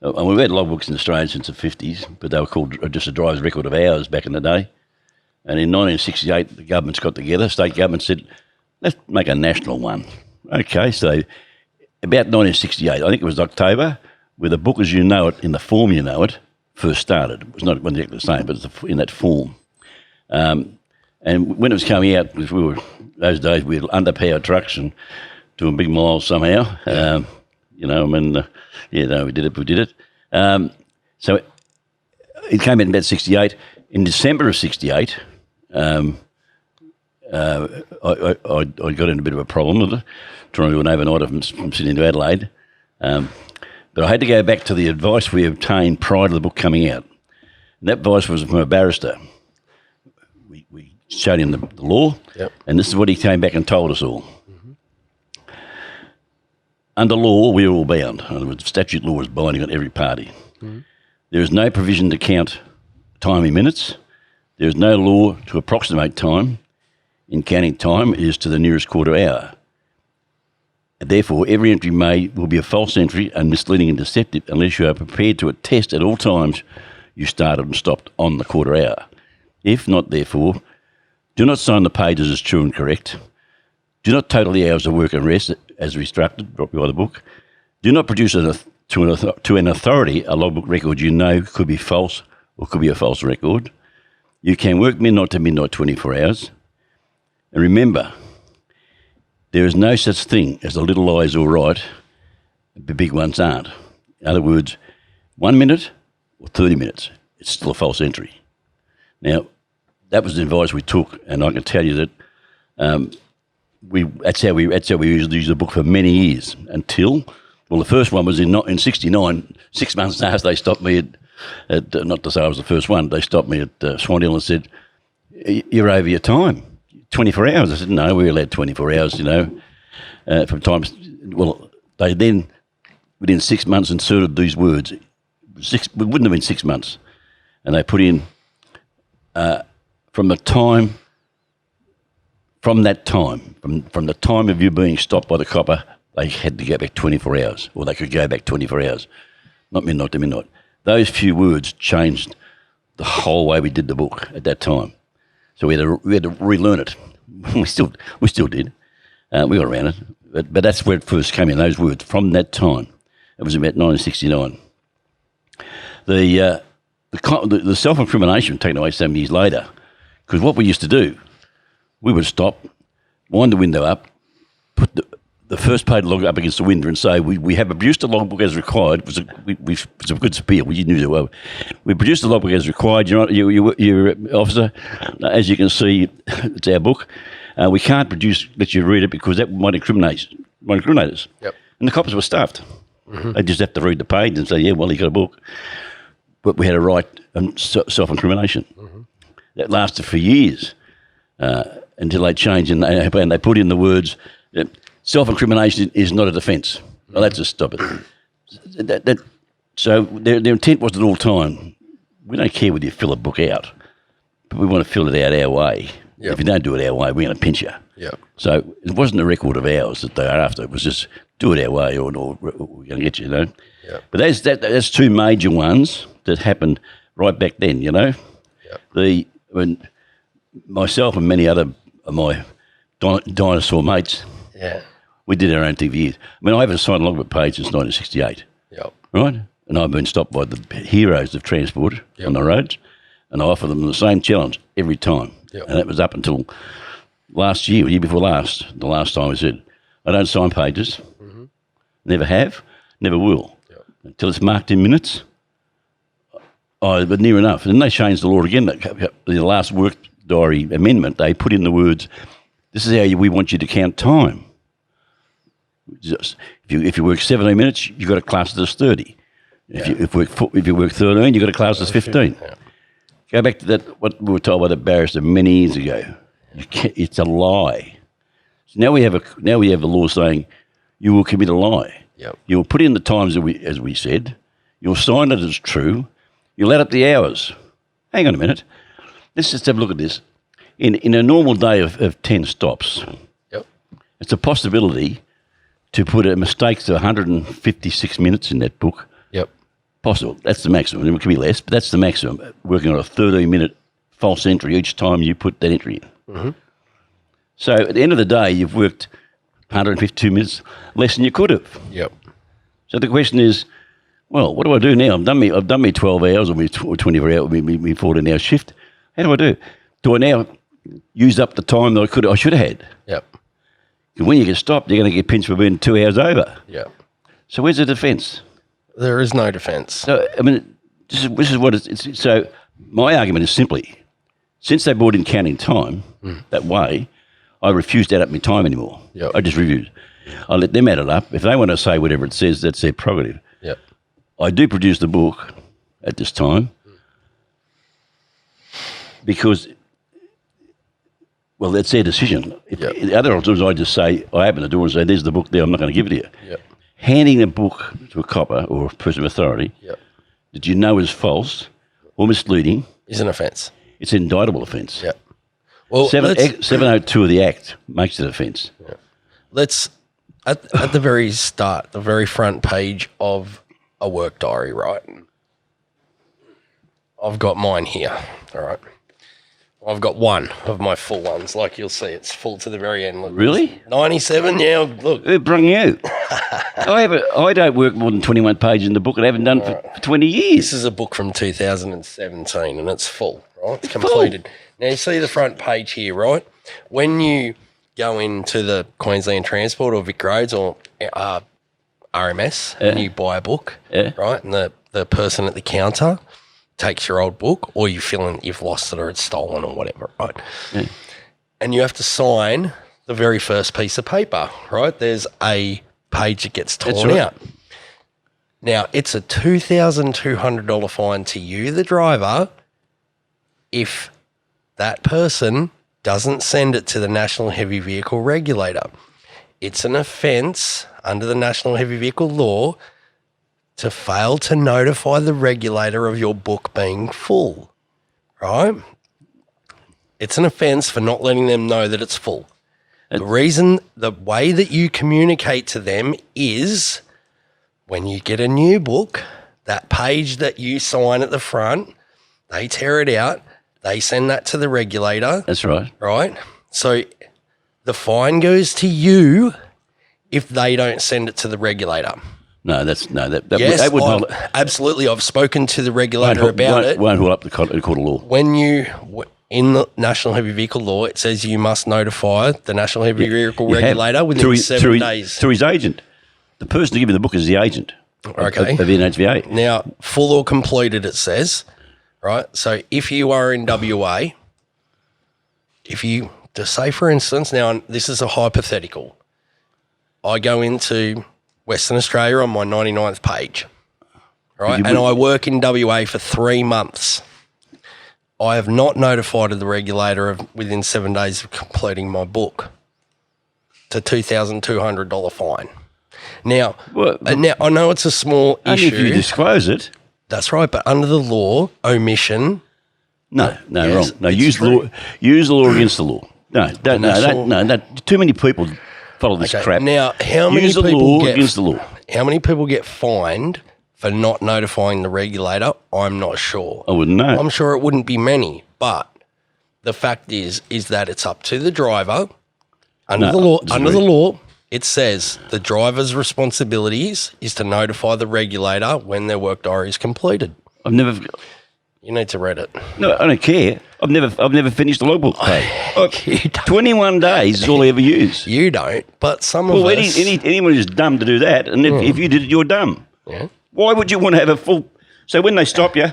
And we've had logbooks in Australia since the 50s, but they were called just a driver's record of hours back in the day. And in 1968, the governments got together, state government said, let's make a national one. Okay, so about 1968, I think it was October, where the book as you know it, in the form you know it, first started. It was not exactly the same, but it's in that form. And when it was coming out, because those days we had underpowered trucks and doing big miles somehow. We did it. So it came out in about 68. In December of 68, I got in a bit of a problem with it, trying to do an overnight from Sydney to Adelaide. But I had to go back to the advice we obtained prior to the book coming out. And that advice was from a barrister. We showed him the law, and this is what he came back and told us all. Mm-hmm. Under law, we are all bound. In other words, statute law is binding on every party. Mm-hmm. There is no provision to count time in minutes. There is no law to approximate time. In counting time, it is to the nearest quarter hour. Therefore, every entry will be a false entry and misleading and deceptive unless you are prepared to attest at all times you started and stopped on the quarter hour. If not, therefore, do not sign the pages as true and correct. Do not total the hours of work and rest as instructed by the book. Do not produce to an authority a logbook record you know could be false or could be a false record. You can work midnight to midnight 24 hours. And remember, there is no such thing as a little lie is all right, the big ones aren't. In other words, 1 minute or 30 minutes, it's still a false entry. Now, that was the advice we took, and I can tell you that that's how we used the book for many years until, the first one was in 69. 6 months after they stopped me at not to say I was the first one, they stopped me at Swanhill and said, "You're over your time. 24 hours. I said, no, we're allowed 24 hours, from times. Well, they then, within 6 months, inserted these words. It wouldn't have been 6 months. And they put in, from the time of you being stopped by the copper, they had to go back 24 hours, or they could go back 24 hours, not midnight to midnight. Those few words changed the whole way we did the book at that time. So we had to relearn it. We still did. We got around it, but that's where it first came in. Those words from that time. It was about 1969. The self-incrimination taken away some years later, because what we used to do, we would stop, wind the window up, put the first page log up against the window and say, we have produced a logbook as required. It was a good spiel. We knew it well. We produced a logbook as required. You're officer. As you can see, it's our book. We can't let you read it because that might incriminate us. Yep. And the coppers were stuffed. Mm-hmm. They just have to read the page and say, yeah, well, he got a book. But we had a right self-incrimination. Mm-hmm. That lasted for years until they changed and they put in the words, self-incrimination is not a defence. Well, that's just stop it. So their intent was at all time, we don't care whether you fill a book out, but we want to fill it out our way. Yep. If you don't do it our way, we're going to pinch you. Yep. So it wasn't a record of hours that they are after. It was just do it our way or we're going to get you, Yep. But that's two major ones that happened right back then, Yep. When myself and many other of my dinosaur mates, we did our own TVs. I mean, I haven't signed a logbook page since 1968, right? And I've been stopped by the heroes of transport on the roads, and I offer them the same challenge every time. Yep. And that was up until last year, year before last, the last time I said, I don't sign pages, never have, never will, until it's marked in minutes. But near enough. And then they changed the law again. The last work diary amendment, they put in the words, this is how we want you to count time. If you work 17 minutes, you've got to class it as 30. If you work 13, you've got to class it as 15. Yeah. Go back to that, what we were told by the barrister many years ago. It's a lie. So now we have a law saying you will commit a lie. Yep. You'll put in the times as we said. You'll sign it as true. You'll add up the hours. Hang on a minute. Let's just have a look at this. In a normal day of 10 stops, it's a possibility to put a mistake to 156 minutes in that book Possible. That's the maximum. It could be less, but that's the maximum. Working on a 13-minute false entry each time you put that entry in. Mm-hmm. So at the end of the day, you've worked 152 minutes less than you could have. Yep. So the question is, well, what do I do now? I've done me 12 hours or me 24 hours, me 14-hour shift. How do I do? Do I now use up the time that I should have had? Yep. And when you get stopped, you're going to get pinched for being 2 hours over. Yep. So where's the defence? There is no defence. So, I mean, this is what it's. So my argument is simply, since they brought in counting time that way, I refuse to add up my time anymore. Yep. I just refuse. I let them add it up. If they want to say whatever it says, that's their prerogative. Yep. I do produce the book at this time because, well, that's their decision. The other times I just say, I open the door and say, there's the book there, I'm not going to give it to you. Yep. Handing a book to a copper or a person of authority that you know is false or misleading is an offence. It's an indictable offence. Yep. Well, 702 of the Act makes it an offence. Yeah. Let's, at the very start, the very front page of a work diary, right? I've got mine here, all right? I've got one of my full ones. Like you'll see, it's full to the very end. Look, really? 97, yeah, look. Who brung you? I don't work more than 21 pages in the book and I haven't done for 20 years. This is a book from 2017 and it's full, right? It's completed. Full. Now, you see the front page here, right? When you go into the Queensland Transport or Vic Roads or RMS and you buy a book, right, and the person at the counter takes your old book or you feeling you've lost it or it's stolen or whatever, right? Yeah. And you have to sign the very first piece of paper, right? There's a page that gets torn out. Now, it's a $2,200 fine to you, the driver, if that person doesn't send it to the National Heavy Vehicle Regulator. It's an offence under the National Heavy Vehicle Law to fail to notify the regulator of your book being full, right? It's an offence for not letting them know that it's full. The way that you communicate to them is when you get a new book, that page that you sign at the front, they tear it out, they send that to the regulator. That's right. Right? So the fine goes to you if they don't send it to the regulator. No, that would hold it. Absolutely. I've spoken to the regulator about it. Won't hold up the court of law. When in the National Heavy Vehicle Law, it says you must notify the National Heavy Vehicle Regulator within 7 days. Through his agent. The person to give you the book is the agent of NHVA. Now, full or completed, it says, right? So if you are in WA, to say, for instance, now this is a hypothetical. I go into Western Australia on my 99th page, right? And I work in WA for 3 months. I have not notified the regulator within 7 days of completing my book. It's a $2,200 fine. Now, I know it's a small issue. Only if you disclose it. That's right, but under the law, omission. No, wrong. No, use the law against the law. No, too many people follow this crap. Now, how many people get fined for not notifying the regulator? I'm not sure. I wouldn't know. I'm sure it wouldn't be many, but the fact is that it's up to the driver. Under the law, it says the driver's responsibilities is to notify the regulator when their work diary is completed. You need to read it. No, I don't care. I've never finished the logbook page. 21 days is all I ever use. You don't, but some of us... anyone who's dumb to do that, and if you did it, you're dumb. Yeah. Why would you want to have a full... So when they stop you,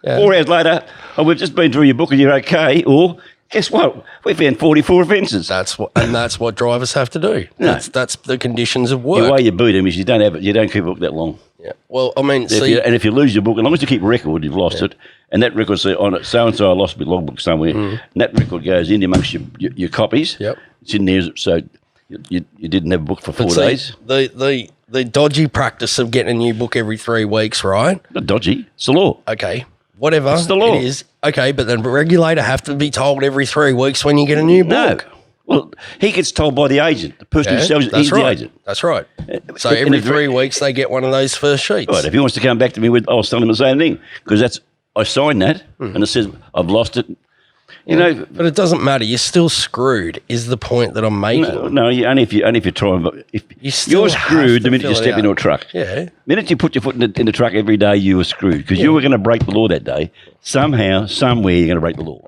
4 hours later, we've just been through your book and you're okay, or guess what? We found 44 offences. That's what drivers have to do. No. That's the conditions of work. The way you boot them is you don't keep a book that long. Yeah. Well, I mean, if you lose your book, as long as you keep a record, you've lost it, and that record says on it, so and so I lost my logbook somewhere, and that record goes in amongst your copies. Yep. It's in there, so you didn't have a book for 4 days. The dodgy practice of getting a new book every 3 weeks, right? Not dodgy. It's the law. Okay. Whatever. It's the law. It is. Okay, but the regulator have to be told every 3 weeks when you get a new book. Well, he gets told by the agent. The person who sells it, he's the agent. That's right. So every 3 weeks they get one of those first sheets. Right. If he wants to come back to me with, I'll tell him the same thing because I signed that and it says I've lost it. You know, but it doesn't matter. You're still screwed. Is the point that I'm making? No. Only if you try. If you're screwed the minute you step into a truck. Yeah. The minute you put your foot in the truck every day, you were screwed because you were going to break the law that day. Somehow, somewhere, you're going to break the law.